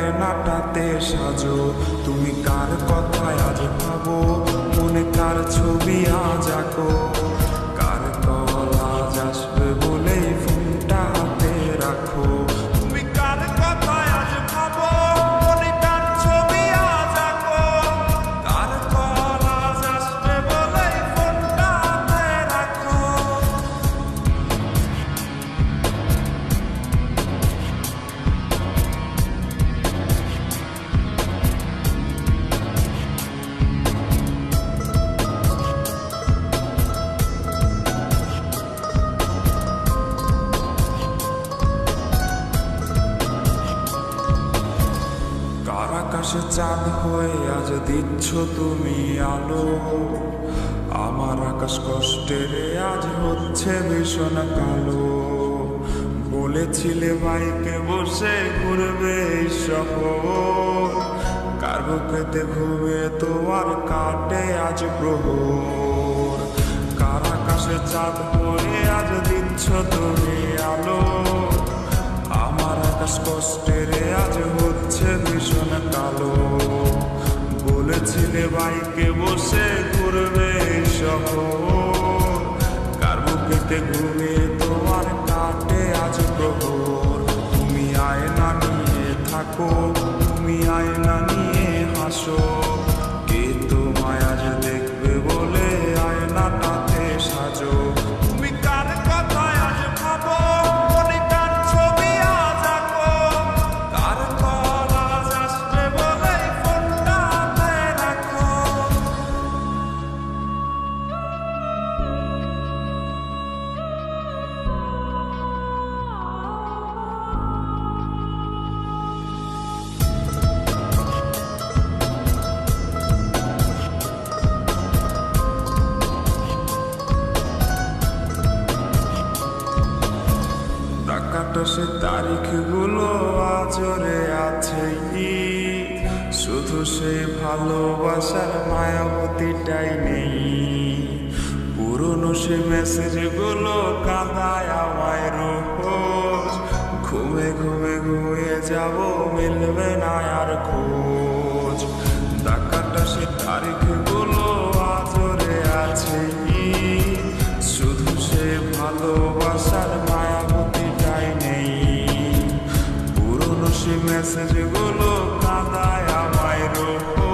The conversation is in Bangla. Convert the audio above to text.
আয়নাটাতে সাজো। তুমি কার কথায় আজ ভাবো, মনে কার ছবি আজ আঁকো। কার কল আজ আসবে বলেই ফোনটা হাতে রাখো। তুমি কার কথায় আজ ভাবো, মনে কার ছবি আজ আঁকো। কার কল আজ আসবে বলেই ফোনটা হাতে রাখো। কার আকাশে চাঁদ হয়ে আজ দিচ্ছ তুমি আলো। আমার আকাশ কষ্টের আজ হচ্ছে ভীষণ কালো। বলেছিলে বাইকে বসে ঘুরবে এই শহর, কার বুকেতে ঘুমিয়ে তোমার কাটে আজ প্রহর। কার আকাশে চাঁদ হয়ে আজ দিচ্ছ তুমি আলো। আমার আকাশ কষ্টের আজ হচ্ছে ভীষণ কালো। বলেছিলে বাইকে বসে ঘুরবে এই শহর, কার বুকেতে ঘুমিয়ে তোমার কাটে আজ প্রহর। তুমি আয়না নিয়ে থাকো, তুমি আয়না নিয়ে হাসো। কে তোমায় আজ দেখবে বলে আয়নাটাতে সাজো। তুমি কার কথায় আজ ভাবো, মনে কার ছবি আজ আঁকো। কার কল আজ আসবে বলেই ফোনটা হাতে রাখো। টাকাটা সে তারিখগুলো আজরে আছে কি, শুধু সেই ভালোবাসার মায়াবতীটাই নেই। পুরনো সে মেসেজগুলো কাঁদায় আমায় রোজ। ঘুমে ঘুমে ঘুমিয়ে যাব, মিলবে না আর খোঁজ। টাকাটা সে তারিখগুলো আজরে আছে কি, শুধু সে ভালোবাসার মায়াবতীটাই নেই। পুরনো সে মেসেজগুলো কাঁদায় আমায় রোজ।